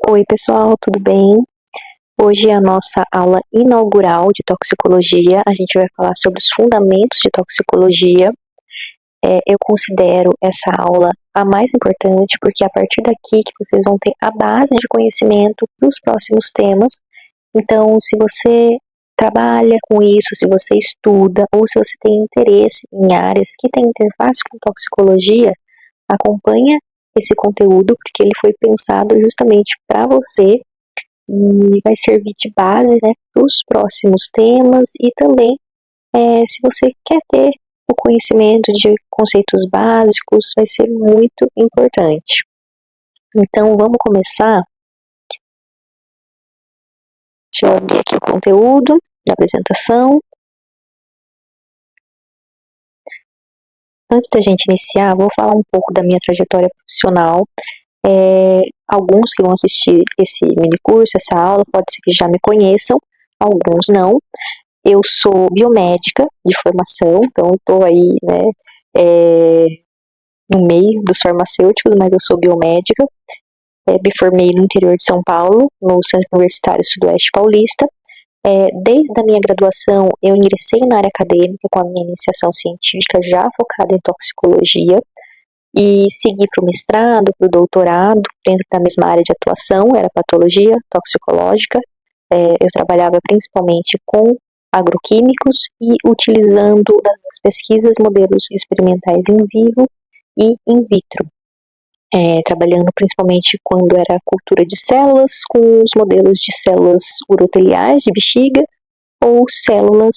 Oi, pessoal, tudo bem? Hoje é a nossa aula inaugural de toxicologia. A gente vai falar sobre os fundamentos de toxicologia. Eu considero essa aula a mais importante porque é a partir daqui que vocês vão ter a base de conhecimento para os próximos temas. Então, se você trabalha com isso, se você estuda ou se você tem interesse em áreas que têm interface com toxicologia, acompanha esse conteúdo porque ele foi pensado justamente para você e vai servir de base, né, para os próximos temas e também se você quer ter o conhecimento de conceitos básicos, vai ser muito importante. Então, vamos começar. Deixa eu abrir aqui o conteúdo da apresentação. Antes da gente iniciar, vou falar um pouco da minha trajetória profissional. Alguns que vão assistir esse mini curso, essa aula, pode ser que já me conheçam, alguns não. Eu sou biomédica de formação, então estou aí, né, no meio dos farmacêuticos, mas eu sou biomédica. Me formei no interior de São Paulo, no Centro Universitário Sudoeste Paulista. Desde a minha graduação, eu ingressei na área acadêmica com a minha iniciação científica já focada em toxicologia e segui para o mestrado, para o doutorado, dentro da mesma área de atuação, era patologia toxicológica. Eu trabalhava principalmente com agroquímicos e utilizando nas pesquisas modelos experimentais em vivo e in vitro, trabalhando principalmente quando era cultura de células com os modelos de células uroteliais de bexiga ou células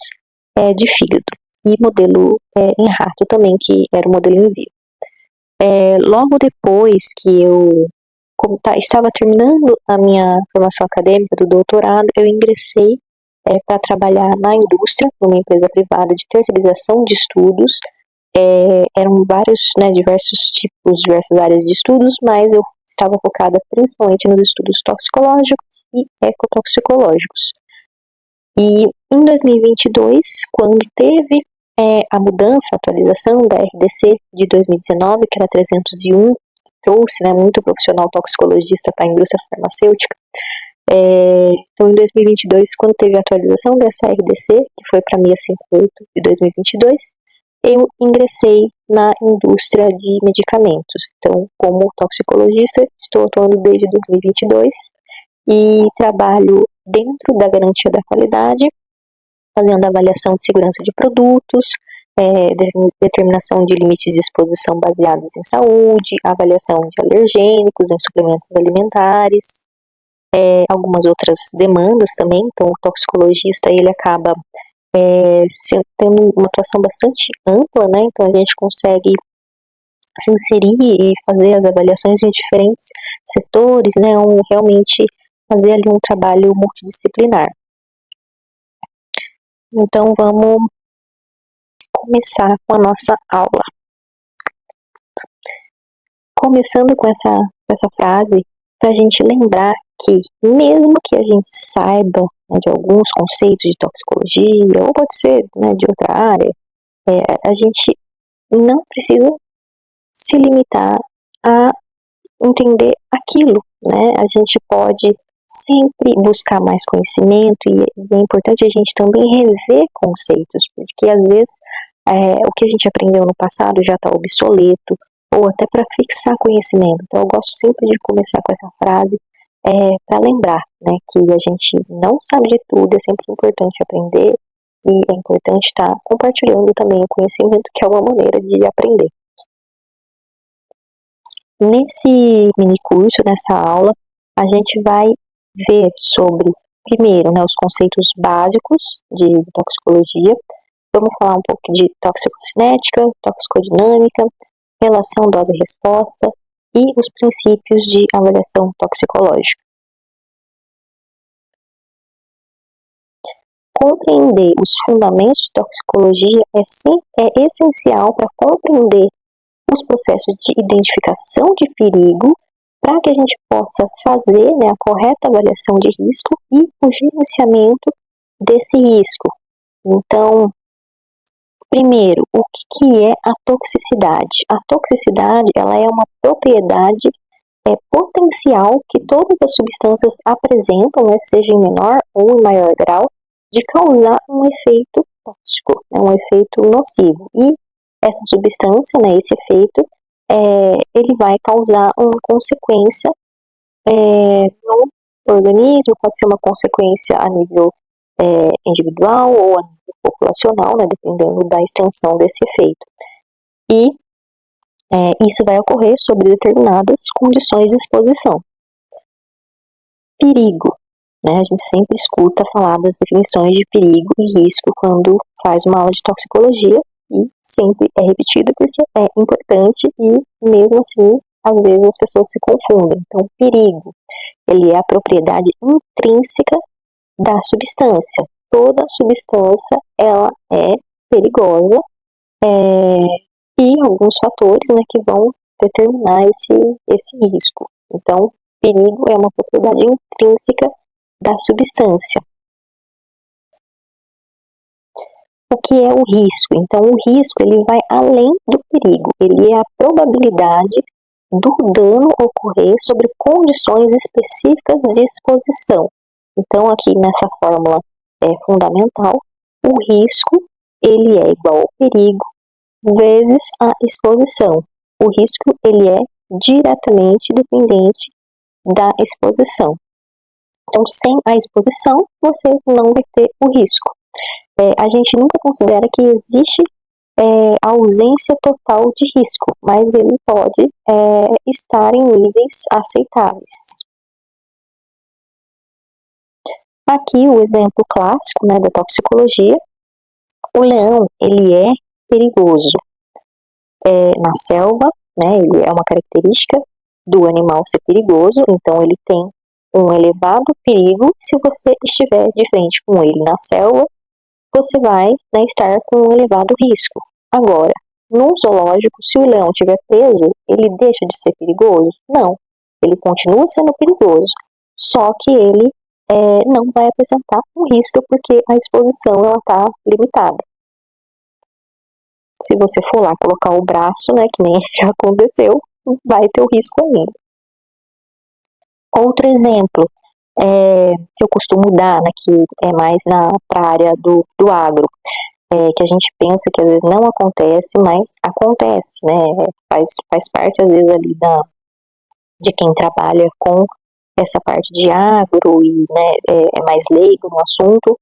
de fígado e modelo em rato também, que era o modelo in vivo. Logo depois que eu estava terminando a minha formação acadêmica do doutorado, eu ingressei para trabalhar na indústria, numa empresa privada de terceirização de estudos. Eram vários, né, diversos tipos, diversas áreas de estudos, mas eu estava focada principalmente nos estudos toxicológicos e ecotoxicológicos. E em 2022, quando teve a mudança, a atualização da RDC de 2019, que era 301, trouxe, né, muito profissional toxicologista para a indústria farmacêutica. Então, em 2022, quando teve a atualização dessa RDC, que foi para 658 de 2022, eu ingressei na indústria de medicamentos. Então, como toxicologista, estou atuando desde 2022 e trabalho dentro da garantia da qualidade, fazendo avaliação de segurança de produtos, determinação de limites de exposição baseados em saúde, avaliação de alergênicos em suplementos alimentares, algumas outras demandas também. Então, o toxicologista ele acaba tendo uma atuação bastante ampla, né? Então a gente consegue se inserir e fazer as avaliações em diferentes setores, né? Ou realmente fazer ali um trabalho multidisciplinar. Então vamos começar com a nossa aula. Começando com essa frase, para a gente lembrar que mesmo que a gente saiba, né, de alguns conceitos de toxicologia, ou pode ser, né, de outra área, a gente não precisa se limitar a entender aquilo, né? A gente pode sempre buscar mais conhecimento e é importante a gente também rever conceitos, porque às vezes o que a gente aprendeu no passado já está obsoleto, ou até para fixar conhecimento. Então eu gosto sempre de começar com essa frase para lembrar, né, que a gente não sabe de tudo, é sempre importante aprender e é importante estar compartilhando também o conhecimento, que é uma maneira de aprender. Nesse mini curso, nessa aula, a gente vai ver sobre, primeiro, né, os conceitos básicos de toxicologia. Vamos falar um pouco de toxicocinética, toxicodinâmica, relação dose-resposta e os princípios de avaliação toxicológica. Compreender os fundamentos de toxicologia é essencial para compreender os processos de identificação de perigo, para que a gente possa fazer, né, a correta avaliação de risco e o gerenciamento desse risco. Então, primeiro, o que é a toxicidade? A toxicidade ela é uma propriedade potencial que todas as substâncias apresentam, né, seja em menor ou em maior grau, de causar um efeito tóxico, né, um efeito nocivo. E essa substância, né, esse efeito, ele vai causar uma consequência no organismo, pode ser uma consequência a nível individual ou a nível populacional, né, dependendo da extensão desse efeito. E isso vai ocorrer sobre determinadas condições de exposição. Perigo. Né? A gente sempre escuta falar das definições de perigo e risco quando faz uma aula de toxicologia, e sempre é repetido porque é importante e, mesmo assim, às vezes as pessoas se confundem. Então, perigo, ele é a propriedade intrínseca da substância. Toda substância, ela é perigosa, e alguns fatores, né, que vão determinar esse risco. Então, perigo é uma propriedade intrínseca da substância. O que é o risco? Então, o risco ele vai além do perigo. Ele é a probabilidade do dano ocorrer sobre condições específicas de exposição. Então, aqui nessa fórmula fundamental, o risco ele é igual ao perigo vezes a exposição. O risco ele é diretamente dependente da exposição. Então, sem a exposição, você não vai ter o risco. A gente nunca considera que existe a ausência total de risco, mas ele pode estar em níveis aceitáveis. Aqui o exemplo clássico, né, da toxicologia. O leão, ele é perigoso. Na selva, né, ele é uma característica do animal ser perigoso, então ele tem um elevado perigo. Se você estiver de frente com ele na selva, você vai, né, estar com um elevado risco. Agora, no zoológico, se o leão estiver preso, ele deixa de ser perigoso? Não, ele continua sendo perigoso, só que ele não vai apresentar um risco porque a exposição está limitada. Se você for lá colocar o braço, né, que nem já aconteceu, vai ter o risco ainda. Outro exemplo, que eu costumo dar, né, que é mais para a área do agro, que a gente pensa que às vezes não acontece, mas acontece, né, faz parte às vezes ali de quem trabalha com essa parte de agro e, né, é mais leigo no assunto.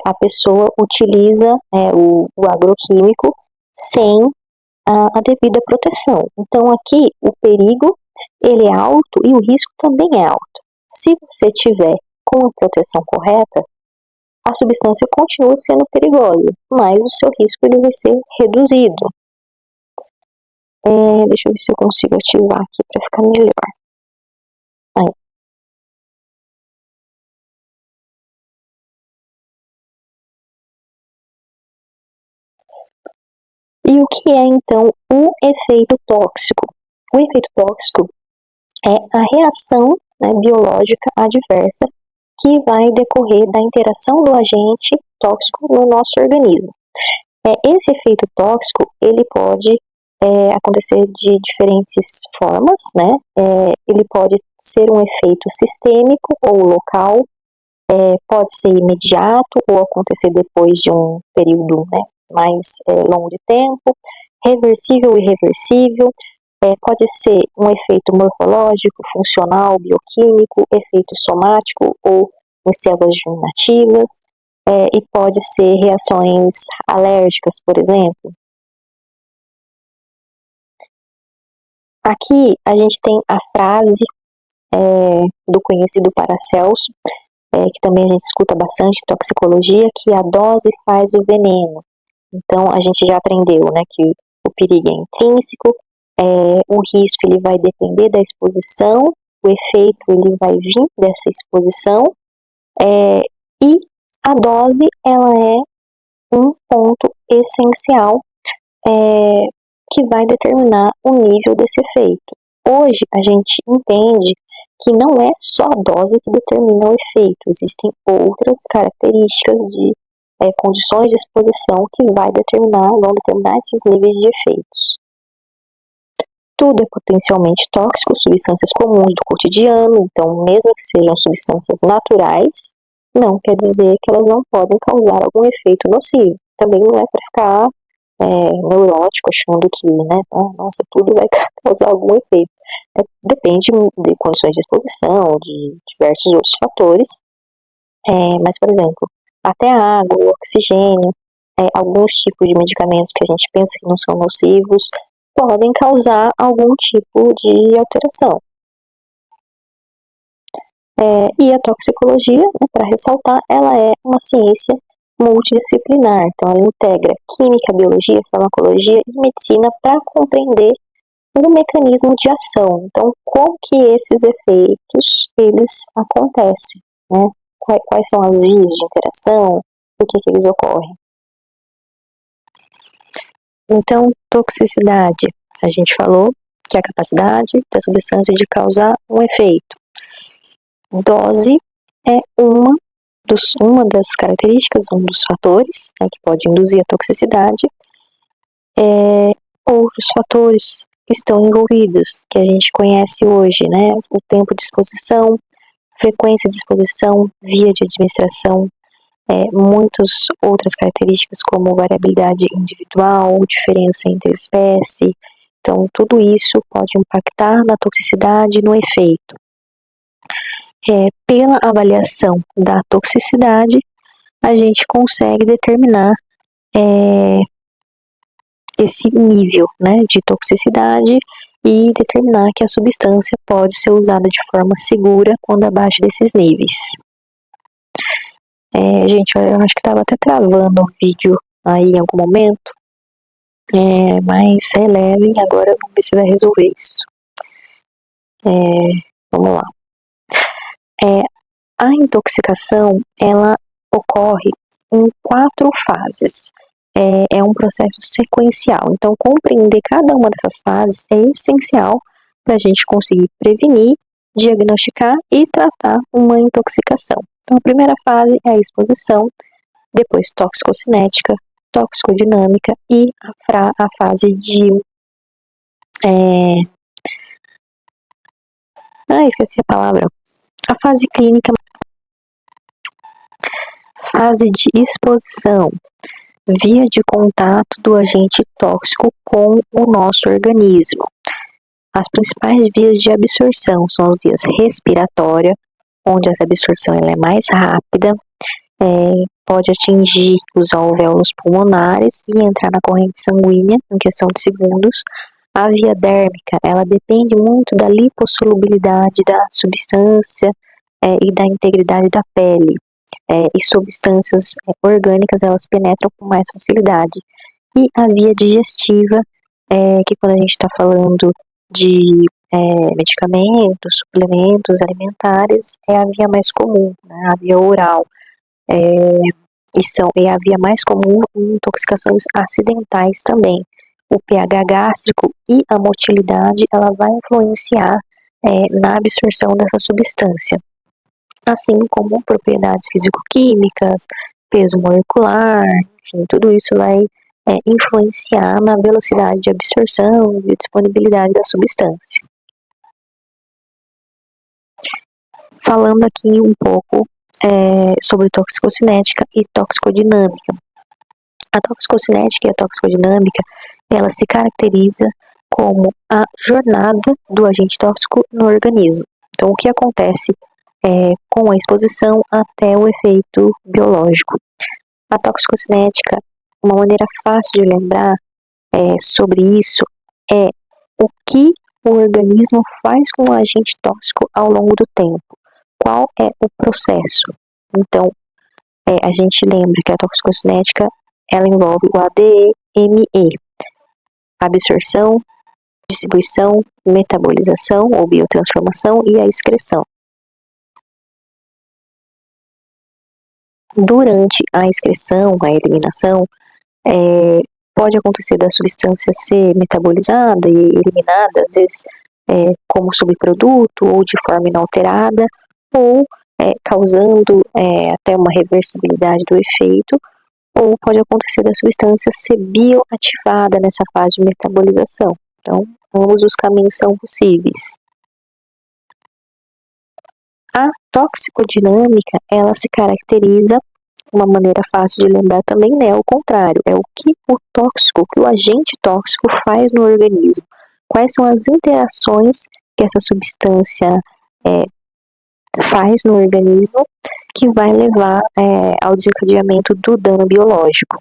A pessoa utiliza o agroquímico sem a devida proteção. Então aqui o perigo ele é alto e o risco também é alto. Se você tiver com a proteção correta, a substância continua sendo perigosa, mas o seu risco ele vai ser reduzido. Deixa eu ver se eu consigo ativar aqui para ficar melhor. Aí. E o que é então o efeito tóxico? O efeito tóxico é a reação, né, biológica adversa que vai decorrer da interação do agente tóxico no nosso organismo. Esse efeito tóxico ele pode acontecer de diferentes formas, né? Ele pode ser um efeito sistêmico ou local, pode ser imediato ou acontecer depois de um período, né, mais longo de tempo, reversível e irreversível. Pode ser um efeito morfológico, funcional, bioquímico, efeito somático ou em células germinativas, e pode ser reações alérgicas, por exemplo. Aqui a gente tem a frase do conhecido Paracelso, que também a gente escuta bastante em toxicologia, que a dose faz o veneno. Então a gente já aprendeu, né, que o perigo é intrínseco, o risco ele vai depender da exposição, o efeito ele vai vir dessa exposição, e a dose ela é um ponto essencial que vai determinar o nível desse efeito. Hoje a gente entende que não é só a dose que determina o efeito, existem outras características de condições de exposição que vão determinar esses níveis de efeitos. tudo é potencialmente tóxico, substâncias comuns do cotidiano, então mesmo que sejam substâncias naturais, não quer dizer que elas não podem causar algum efeito nocivo. Também não é para ficar neurótico, achando que, né, nossa, tudo vai causar algum efeito. Depende de condições de exposição, de diversos outros fatores, mas, por exemplo, até a água, o oxigênio, alguns tipos de medicamentos que a gente pensa que não são nocivos, podem causar algum tipo de alteração. E a toxicologia, né, para ressaltar, ela é uma ciência multidisciplinar, então ela integra química, biologia, farmacologia e medicina para compreender o mecanismo de ação. Então, como que esses efeitos, eles acontecem, né? Quais são as vias de interação, por que eles ocorrem. Então, toxicidade, a gente falou que é a capacidade da substância de causar um efeito. Dose é uma das características, um dos fatores, né, que pode induzir a toxicidade. Outros fatores estão envolvidos, que a gente conhece hoje, né? O tempo de exposição, frequência de exposição, via de administração, muitas outras características como variabilidade individual, diferença entre espécie. Então, tudo isso pode impactar na toxicidade e no efeito. Pela avaliação da toxicidade, a gente consegue determinar esse nível, né, de toxicidade e determinar que a substância pode ser usada de forma segura quando abaixo desses níveis. Gente, eu acho que estava até travando o vídeo aí em algum momento, mas relevem, agora vamos ver se vai resolver isso. Vamos lá. A intoxicação, ela ocorre em 4 fases. É um processo sequencial. Então, compreender cada uma dessas fases é essencial para a gente conseguir prevenir, diagnosticar e tratar uma intoxicação. Então, a primeira fase é a exposição, depois toxicocinética, toxicodinâmica e a fase de... esqueci a palavra. A fase clínica, fase de exposição, via de contato do agente tóxico com o nosso organismo. As principais vias de absorção são as vias respiratórias, onde essa absorção ela é mais rápida, pode atingir os alvéolos pulmonares e entrar na corrente sanguínea em questão de segundos. A via dérmica, ela depende muito da lipossolubilidade da substância e da integridade da pele. E substâncias orgânicas, elas penetram com mais facilidade. E a via digestiva, que quando a gente está falando de medicamentos, suplementos alimentares, é a via mais comum, né? A via oral. É a via mais comum em intoxicações acidentais também. O pH gástrico e a motilidade, ela vai influenciar na absorção dessa substância, assim como propriedades físico-químicas, peso molecular, enfim, tudo isso vai influenciar na velocidade de absorção e disponibilidade da substância. Falando aqui um pouco sobre toxicocinética e toxicodinâmica. A toxicocinética e a toxicodinâmica, ela se caracteriza como a jornada do agente tóxico no organismo. Então, o que acontece com a exposição até o efeito biológico. A toxicocinética, uma maneira fácil de lembrar sobre isso é o que o organismo faz com o agente tóxico ao longo do tempo. Qual é o processo? Então, a gente lembra que a toxicocinética, ela envolve o ADME, absorção, distribuição, metabolização ou biotransformação e a excreção. Durante a excreção, a eliminação, pode acontecer da substância ser metabolizada e eliminada, às vezes como subproduto ou de forma inalterada, ou causando até uma reversibilidade do efeito, ou pode acontecer da substância ser bioativada nessa fase de metabolização. Então, Ambos os caminhos são possíveis. A toxicodinâmica, ela se caracteriza, uma maneira fácil de lembrar também, né, o contrário, é o que o tóxico, o que o agente tóxico faz no organismo. Quais são as interações que essa substância faz no organismo que vai levar ao desencadeamento do dano biológico.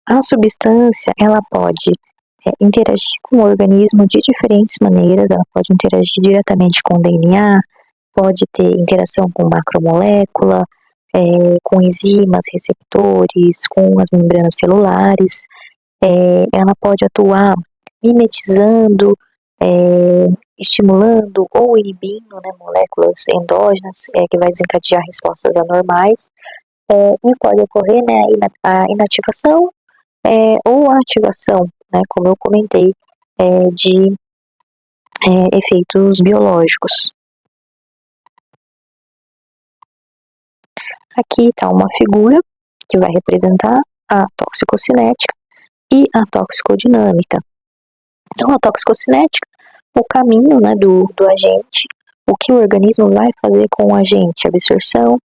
A substância, ela pode interagir com o organismo de diferentes maneiras, ela pode interagir diretamente com o DNA, pode ter interação com macromolécula, com enzimas, receptores, com as membranas celulares, ela pode atuar mimetizando, estimulando ou inibindo, né, moléculas endógenas, que vai desencadear respostas anormais, e pode ocorrer, né, a inativação ou a ativação, né, como eu comentei, de efeitos biológicos. Aqui está uma figura que vai representar a toxicocinética e a toxicodinâmica. Então, a toxicocinética, o caminho, né, do agente, o que o organismo vai fazer com o agente, absorção,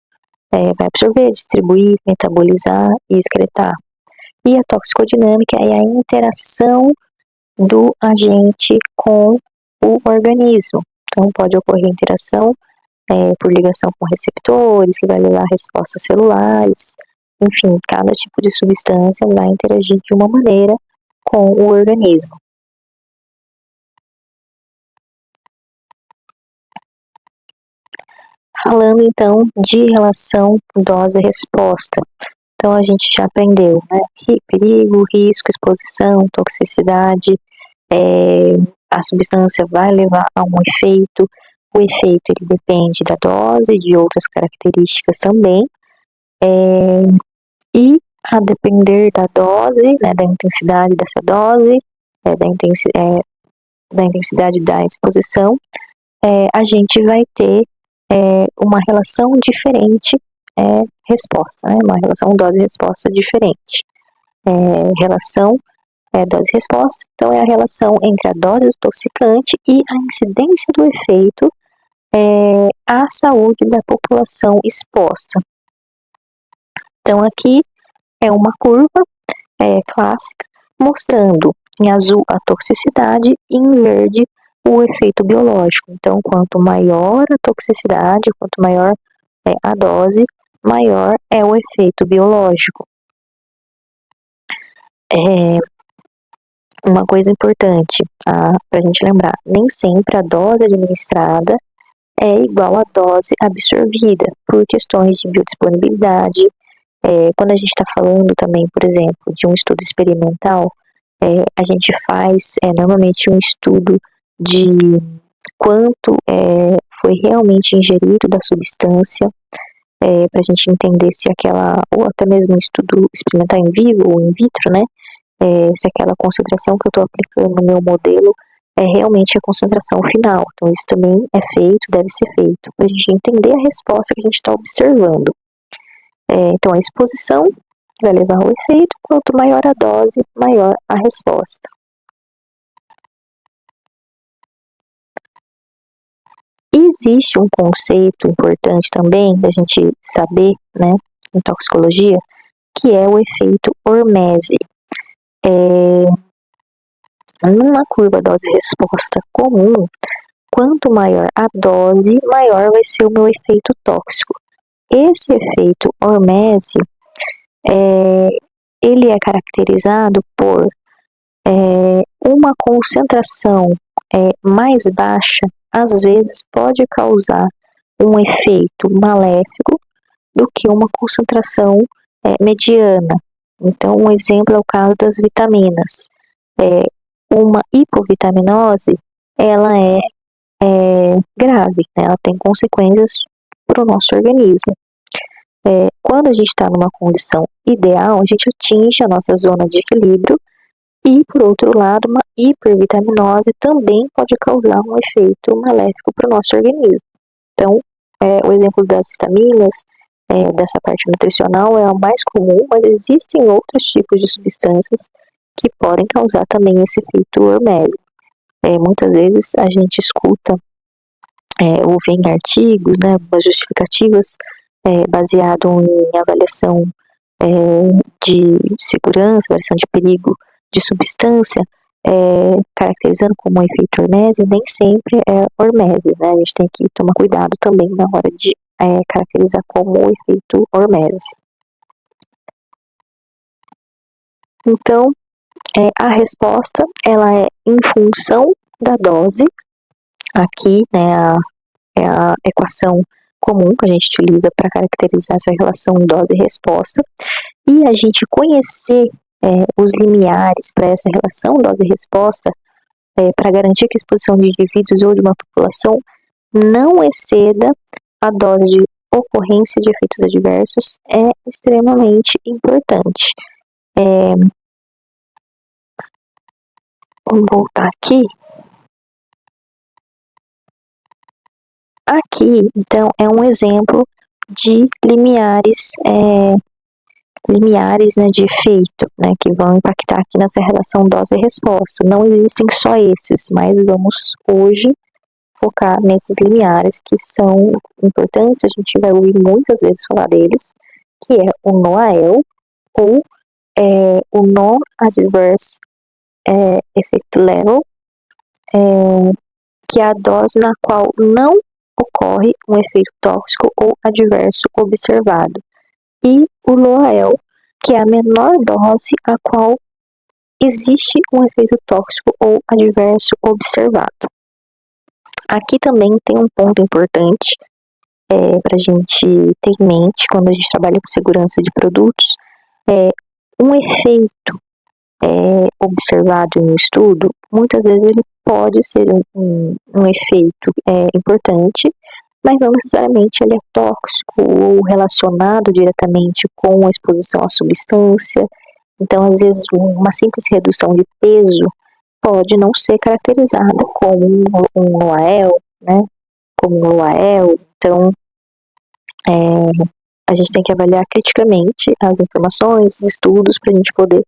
vai absorver, distribuir, metabolizar e excretar. E a toxicodinâmica é a interação do agente com o organismo. Então, pode ocorrer interação por ligação com receptores, que vai levar a respostas celulares. Enfim, cada tipo de substância vai interagir de uma maneira com o organismo. Falando então de relação dose-resposta. Então a gente já aprendeu, né? Perigo, risco, exposição, toxicidade, a substância vai levar a um efeito. O efeito ele depende da dose e de outras características também. E a depender da dose, né, da intensidade dessa dose, da intensidade da exposição, a gente vai ter uma relação diferente resposta, né? Uma relação dose-resposta diferente. Relação dose-resposta, então é a relação entre a dose intoxicante e a incidência do efeito à saúde da população exposta. Então aqui é uma curva clássica mostrando em azul a toxicidade e em verde o efeito biológico. Então, quanto maior a toxicidade, quanto maior a dose, maior é o efeito biológico. Uma coisa importante para a gente lembrar, nem sempre a dose administrada é igual à dose absorvida, por questões de biodisponibilidade. Quando a gente está falando também, por exemplo, de um estudo experimental, a gente faz normalmente um estudo de quanto foi realmente ingerido da substância, para a gente entender se aquela, ou até mesmo um estudo experimental em vivo ou in vitro, né, se aquela concentração que eu estou aplicando no meu modelo é realmente a concentração final. Então isso também é feito, deve ser feito, para a gente entender a resposta que a gente está observando. Então a exposição vai levar ao efeito, quanto maior a dose, maior a resposta. Existe um conceito importante também da gente saber, né, em toxicologia, que é o efeito hormese. Numa curva dose-resposta comum, quanto maior a dose, maior vai ser o meu efeito tóxico. Esse efeito hormese, ele é caracterizado por uma concentração mais baixa, às vezes pode causar um efeito maléfico do que uma concentração mediana. Então, um exemplo é o caso das vitaminas. Uma hipovitaminose, ela é grave, né? Ela tem consequências para o nosso organismo. Quando a gente está numa condição ideal, a gente atinge a nossa zona de equilíbrio e, por outro lado, uma hipervitaminose também pode causar um efeito maléfico para o nosso organismo. Então, o exemplo das vitaminas, dessa parte nutricional, é o mais comum, mas existem outros tipos de substâncias que podem causar também esse efeito hormese. Muitas vezes a gente escuta ou vê em artigos, né, algumas justificativas baseado em avaliação de segurança, avaliação de perigo de substância, caracterizando como efeito hormesis. Nem sempre é hormesis, né? A gente tem que tomar cuidado também na hora de caracterizar como efeito hormesis. Então, a resposta, ela é em função da dose. Aqui, né, é a equação comum que a gente utiliza para caracterizar essa relação dose-resposta. E a gente conhecer os limiares para essa relação dose-resposta, para garantir que a exposição de indivíduos ou de uma população não exceda a dose de ocorrência de efeitos adversos, é extremamente importante. Vamos voltar aqui. Aqui, então, é um exemplo de limiares, né, de efeito, né, que vão impactar aqui nessa relação dose-resposta. Não existem só esses, mas vamos hoje focar nesses limiares que são importantes. A gente vai ouvir muitas vezes falar deles, que é o NOAEL ou o Non-Adverse Effect Level, que é a dose na qual não ocorre um efeito tóxico ou adverso observado, e o LOAEL, que é a menor dose a qual existe um efeito tóxico ou adverso observado. Aqui também tem um ponto importante para a gente ter em mente quando a gente trabalha com segurança de produtos. Um efeito observado em um estudo, muitas vezes ele pode ser um efeito importante, mas não necessariamente ele é tóxico ou relacionado diretamente com a exposição à substância. Então, às vezes, uma simples redução de peso pode não ser caracterizada como um LOAEL, né? Como um LOAEL. Então, a gente tem que avaliar criticamente as informações, os estudos, para a gente poder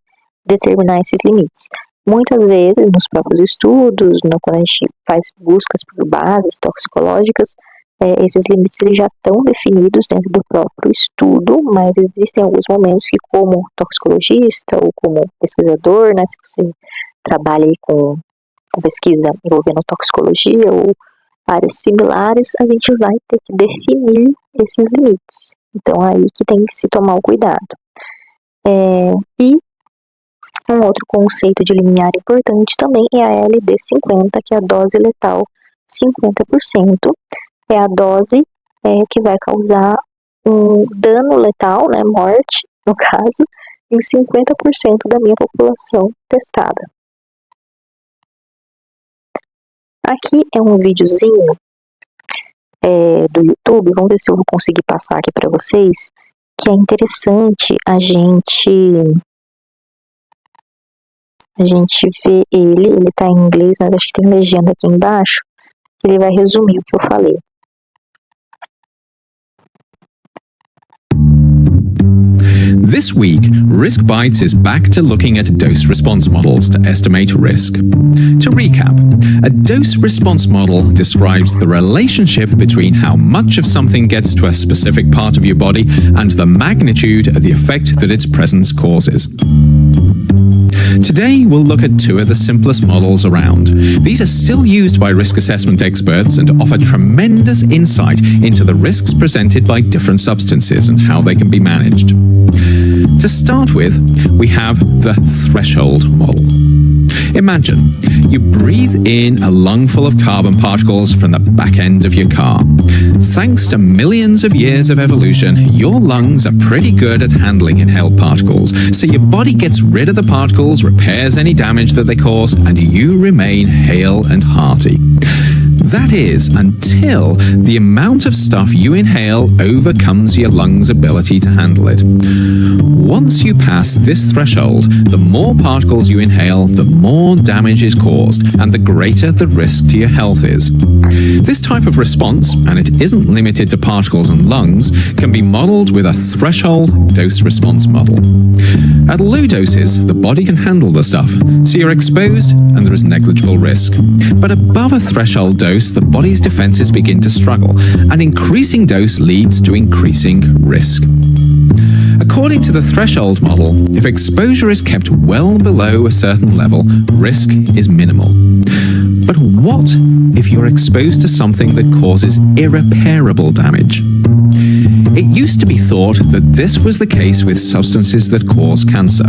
determinar esses limites. Muitas vezes, nos próprios estudos, quando a gente faz buscas por bases toxicológicas, esses limites já estão definidos dentro do próprio estudo, mas existem alguns momentos que, como toxicologista ou como pesquisador, né, se você trabalha aí com pesquisa envolvendo toxicologia ou áreas similares, a gente vai ter que definir esses limites. Então, aí que tem que se tomar o cuidado. E um outro conceito de limiar importante também é a LD50, que é a dose letal 50%. É a dose que vai causar um dano letal, né, morte, no caso, em 50% da minha população testada. Aqui é um videozinho do YouTube, vamos ver se eu vou conseguir passar aqui para vocês, que é interessante a gente ver ele tá em inglês, mas acho que tem legenda aqui embaixo, que ele vai resumir o que eu falei. This week, Risk Bites is back to looking at dose-response models to estimate risk. To recap, a dose-response model describes the relationship between how much of something gets to a specific part of your body and the magnitude of the effect that its presence causes. Today, we'll look at two of the simplest models around. These are still used by risk assessment experts and offer tremendous insight into the risks presented by different substances and how they can be managed. To start with, we have the threshold model. Imagine you breathe in a lungful of carbon particles from the back end of your car. Thanks to millions of years of evolution, your lungs are pretty good at handling inhaled particles, so your body gets rid of the particles, repairs any damage that they cause, and you remain hale and hearty. That is, until the amount of stuff you inhale overcomes your lungs' ability to handle it. Once you pass this threshold, the more particles you inhale, the more damage is caused, and the greater the risk to your health is. This type of response, and it isn't limited to particles and lungs, can be modeled with a threshold dose-response model. At low doses, the body can handle the stuff, so you're exposed and there is negligible risk. But above a threshold dose, the body's defenses begin to struggle. An increasing dose leads to increasing risk. According to the threshold model, if exposure is kept well below a certain level, risk is minimal. But what if you're exposed to something that causes irreparable damage? It used to be thought that this was the case with substances that cause cancer.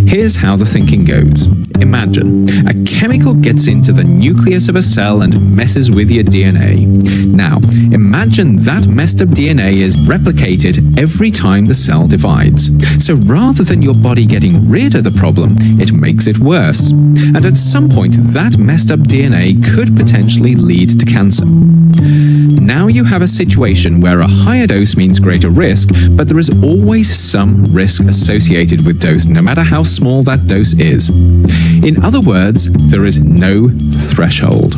Here's how the thinking goes. Imagine a chemical gets into the nucleus of a cell and messes with your DNA. Now, imagine that messed up DNA is replicated every time the cell divides. So rather than your body getting rid of the problem, it makes it worse. And at some point, that messed up DNA could potentially lead to cancer. Now you have a situation where a higher dose means greater risk, but there is always some risk associated with dose, no matter how small that dose is. In other words, there is no threshold.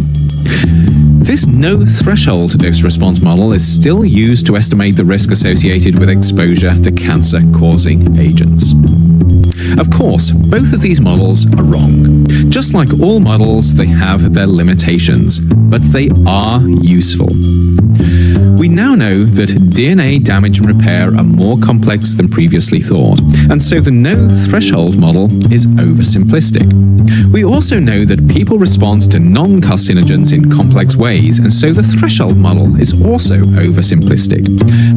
This no threshold dose-response model is still used to estimate the risk associated with exposure to cancer-causing agents. Of course, both of these models are wrong. Just like all models, they have their limitations, but they are useful. We now know that DNA damage and repair are more complex than previously thought, and so the no threshold model is oversimplistic. We also know that people respond to non-carcinogens in complex ways, and so the threshold model is also oversimplistic.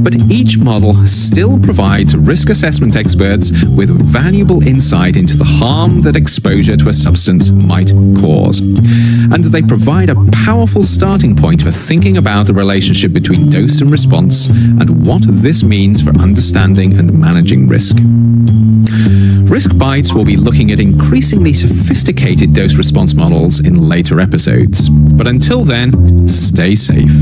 But each model still provides risk assessment experts with valuable insight into the harm that exposure to a substance might cause. And they provide a powerful starting point for thinking about the relationship between dose and response and what this means for understanding and managing risk. Risk Bites will be looking at increasingly sophisticated dose-response models in later episodes. But until then, stay safe.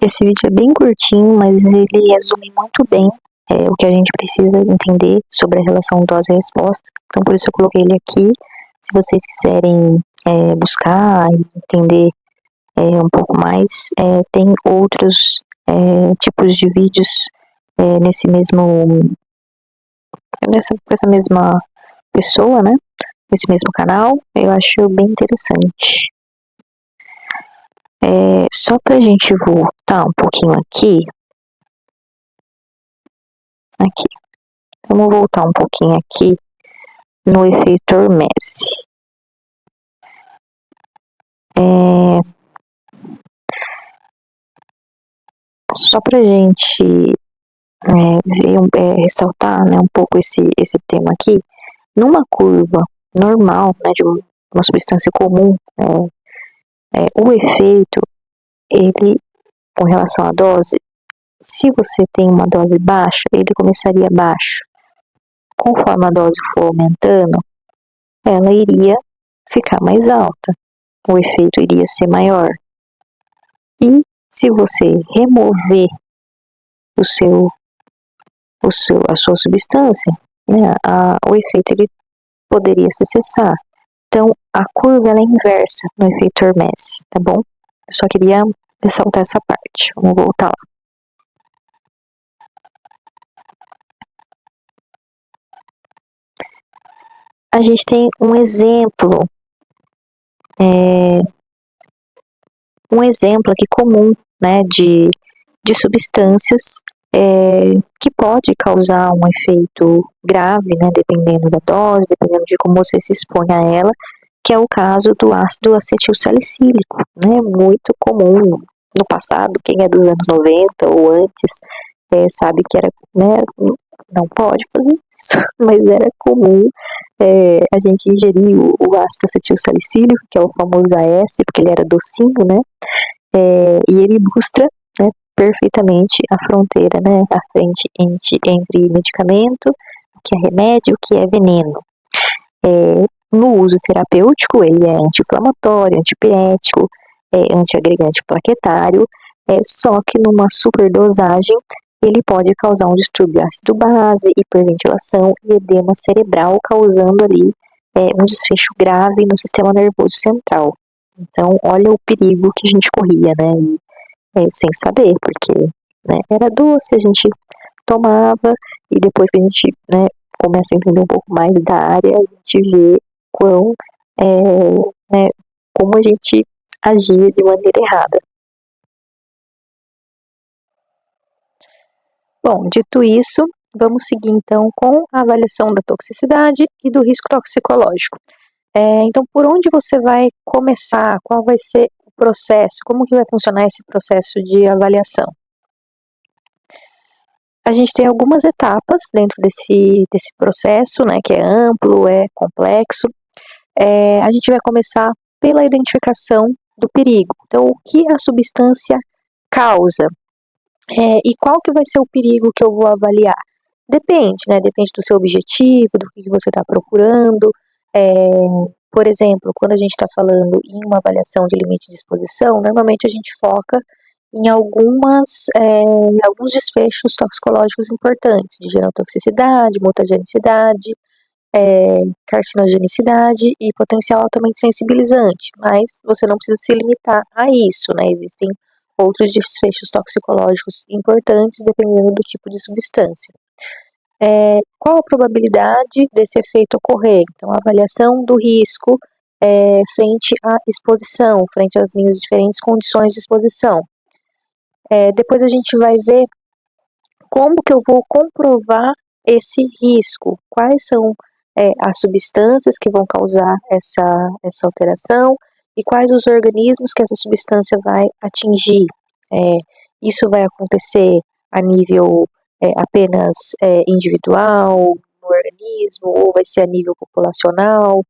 Esse vídeo é bem curtinho, mas ele resume muito bem o que a gente precisa entender sobre a relação dose e resposta. Então, por isso eu coloquei ele aqui. Se vocês quiserem buscar e entender um pouco mais, tem outros tipos de vídeos essa mesma pessoa, né? Nesse mesmo canal. Eu acho bem interessante. Só pra gente voltar um pouquinho aqui. Vamos voltar um pouquinho aqui no efeito Hermese. Só pra gente ressaltar, né, um pouco esse tema aqui, numa curva normal, né, de uma substância comum, o efeito, ele, com relação à dose, se você tem uma dose baixa, ele começaria baixo. Conforme a dose for aumentando, ela iria ficar mais alta. O efeito iria ser maior. E se você remover a sua substância, né, o efeito ele poderia se cessar. Então, a curva ela é inversa no efeito Hermese, tá bom? Eu só queria ressaltar essa parte. Vamos voltar lá. A gente tem um exemplo aqui comum, né, de substâncias que pode causar um efeito grave, né, dependendo da dose, dependendo de como você se expõe a ela, que é o caso do ácido acetilsalicílico, né, muito comum no passado. Quem é dos anos 90 ou antes sabe que era, né, não pode fazer isso, mas era comum a gente ingerir o ácido acetilsalicílico, que é o famoso AS, porque ele era docinho, né, e ele ilustra, né, perfeitamente a fronteira, né, a frente entre medicamento, o que é remédio, o que é veneno. No uso terapêutico, ele é anti-inflamatório, antipirético, antiagregante plaquetário, só que numa superdosagem ele pode causar um distúrbio ácido-base, hiperventilação e edema cerebral, causando ali um desfecho grave no sistema nervoso central. Então, olha o perigo que a gente corria, né? Sem saber, porque né, era doce, a gente tomava, e depois que a gente né, começa a entender um pouco mais da área, a gente vê quão, né, como a gente agia de maneira errada. Bom, dito isso, vamos seguir então com a avaliação da toxicidade e do risco toxicológico. Então, por onde você vai começar? Qual vai ser o processo? Como que vai funcionar esse processo de avaliação? A gente tem algumas etapas dentro desse processo, né, que é amplo, é complexo. A gente vai começar pela identificação do perigo. Então, o que a substância causa? E qual que vai ser o perigo que eu vou avaliar? Depende, né? Depende do seu objetivo, do que você está procurando. Por exemplo, quando a gente está falando em uma avaliação de limite de exposição, normalmente a gente foca em alguns desfechos toxicológicos importantes, de genotoxicidade, mutagenicidade, carcinogenicidade e potencial altamente sensibilizante, mas você não precisa se limitar a isso, né? Existem outros desfechos toxicológicos importantes dependendo do tipo de substância. Qual a probabilidade desse efeito ocorrer? Então, a avaliação do risco frente à exposição, frente às minhas diferentes condições de exposição. Depois a gente vai ver como que eu vou comprovar esse risco, quais são as substâncias que vão causar essa alteração e quais os organismos que essa substância vai atingir. Isso vai acontecer a nível apenas individual, no organismo, ou vai ser a nível populacional.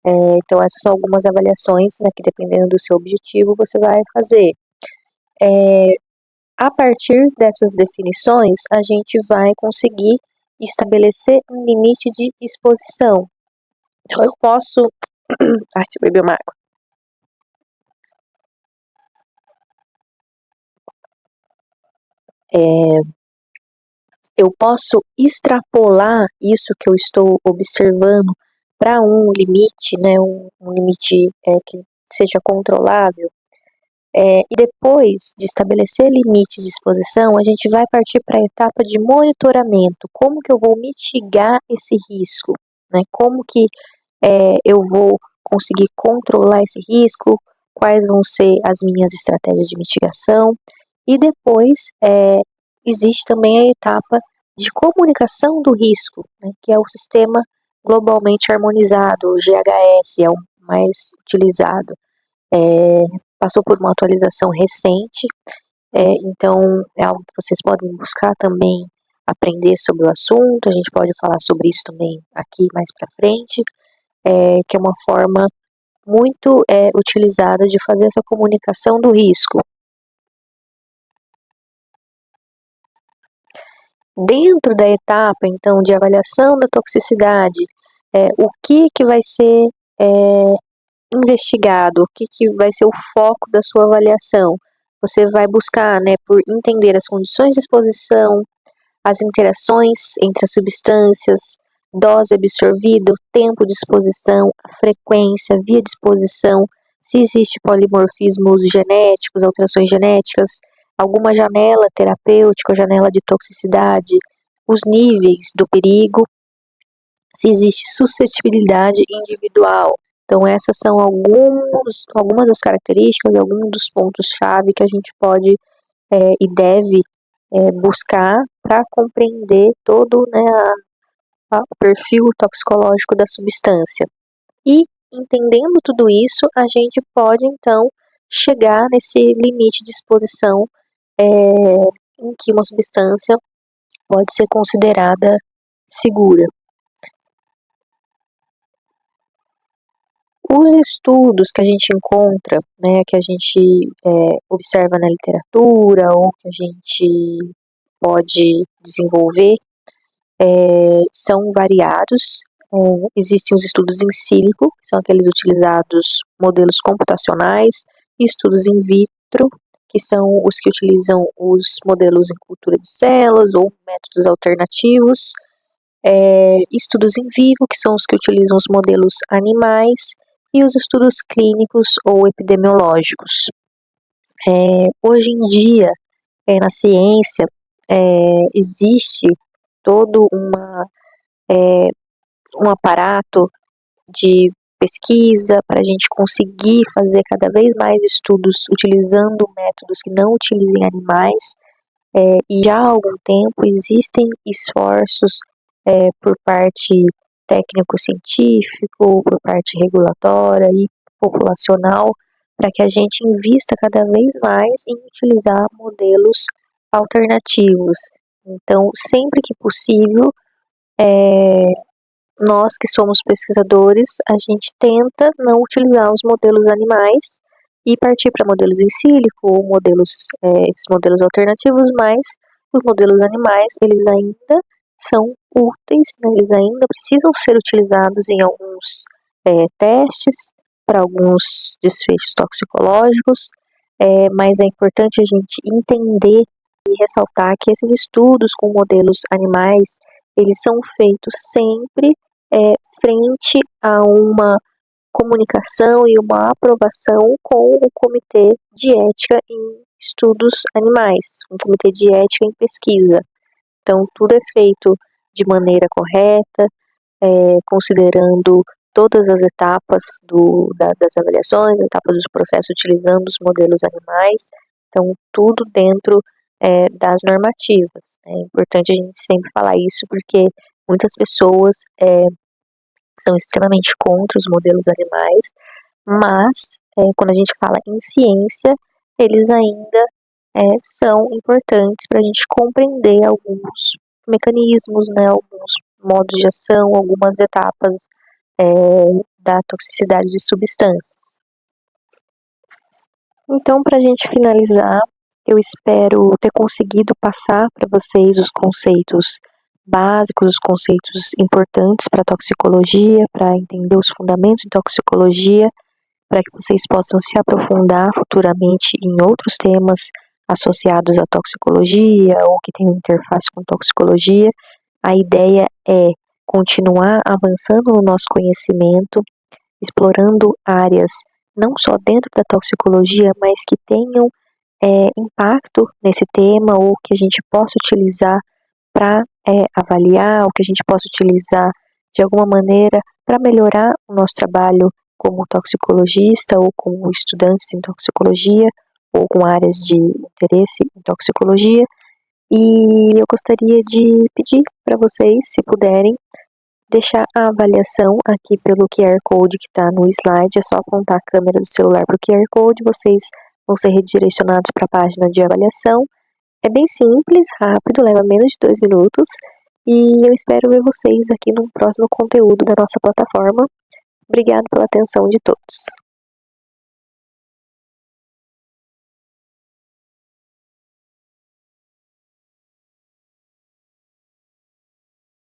Então, essas são algumas avaliações, né, que dependendo do seu objetivo, você vai fazer. A partir dessas definições, a gente vai conseguir estabelecer um limite de exposição. Então, eu posso... deixa eu beber uma água. Eu posso extrapolar isso que eu estou observando para um limite, né, um limite que seja controlável. E depois de estabelecer limites de exposição, a gente vai partir para a etapa de monitoramento. Como que eu vou mitigar esse risco? Né? Como que eu vou conseguir controlar esse risco? Quais vão ser as minhas estratégias de mitigação? E depois existe também a etapa de comunicação do risco, né? Que é o sistema globalmente harmonizado, o GHS, é o mais utilizado. Passou por uma atualização recente, então é algo que vocês podem buscar também aprender sobre o assunto. A gente pode falar sobre isso também aqui mais para frente, que é uma forma muito utilizada de fazer essa comunicação do risco. Dentro da etapa, então, de avaliação da toxicidade, o que vai ser investigado, o que vai ser o foco da sua avaliação? Você vai buscar, né, por entender as condições de exposição, as interações entre as substâncias, dose absorvida, o tempo de exposição, a frequência, via de exposição, se existe polimorfismos genéticos, alterações genéticas, alguma janela terapêutica, janela de toxicidade, os níveis do perigo, se existe suscetibilidade individual. Então, essas são algumas das características, alguns dos pontos-chave que a gente pode e deve buscar para compreender todo, né, o perfil toxicológico da substância. E, entendendo tudo isso, a gente pode, então, chegar nesse limite de exposição em que uma substância pode ser considerada segura. Os estudos que a gente encontra, né, que a gente observa na literatura ou que a gente pode desenvolver, são variados. Existem os estudos in silico, que são aqueles utilizados modelos computacionais, e estudos in vitro, que são os que utilizam os modelos em cultura de células ou métodos alternativos. Estudos em vivo, que são os que utilizam os modelos animais, e os estudos clínicos ou epidemiológicos. Hoje em dia, na ciência, existe todo um aparato de pesquisa para a gente conseguir fazer cada vez mais estudos utilizando métodos que não utilizem animais, e já há algum tempo existem esforços por parte técnico-científico, por parte regulatória e populacional, para que a gente invista cada vez mais em utilizar modelos alternativos. Então, sempre que possível, nós que somos pesquisadores, a gente tenta não utilizar os modelos animais e partir para modelos em sílico ou esses modelos alternativos, mas os modelos animais, eles ainda são úteis, né? Eles ainda precisam ser utilizados em alguns testes, para alguns desfechos toxicológicos, mas é importante a gente entender e ressaltar que esses estudos com modelos animais, eles são feitos sempre frente a uma comunicação e uma aprovação com o Comitê de Ética em Estudos Animais, um Comitê de Ética em Pesquisa. Então, tudo é feito de maneira correta, considerando todas as etapas das avaliações, etapas dos processos, utilizando os modelos animais. Então, tudo dentro das normativas. É importante a gente sempre falar isso, porque muitas pessoas são extremamente contra os modelos animais, mas quando a gente fala em ciência, eles ainda são importantes para a gente compreender alguns mecanismos, né, alguns modos de ação, algumas etapas da toxicidade de substâncias. Então, para a gente finalizar, eu espero ter conseguido passar para vocês os conceitos básicos, os conceitos importantes para a toxicologia, para entender os fundamentos de toxicologia, para que vocês possam se aprofundar futuramente em outros temas associados à toxicologia ou que tenham interface com toxicologia. A ideia é continuar avançando no nosso conhecimento, explorando áreas não só dentro da toxicologia, mas que tenham impacto nesse tema ou que a gente possa utilizar para avaliar, ou que a gente possa utilizar de alguma maneira para melhorar o nosso trabalho como toxicologista ou como estudantes em toxicologia ou com áreas de interesse em toxicologia. E eu gostaria de pedir para vocês, se puderem, deixar a avaliação aqui pelo QR Code que está no slide. É só apontar a câmera do celular para o QR Code, vocês vão ser redirecionados para a página de avaliação. É bem simples, rápido, leva menos de 2 minutos. E eu espero ver vocês aqui no próximo conteúdo da nossa plataforma. Obrigado pela atenção de todos.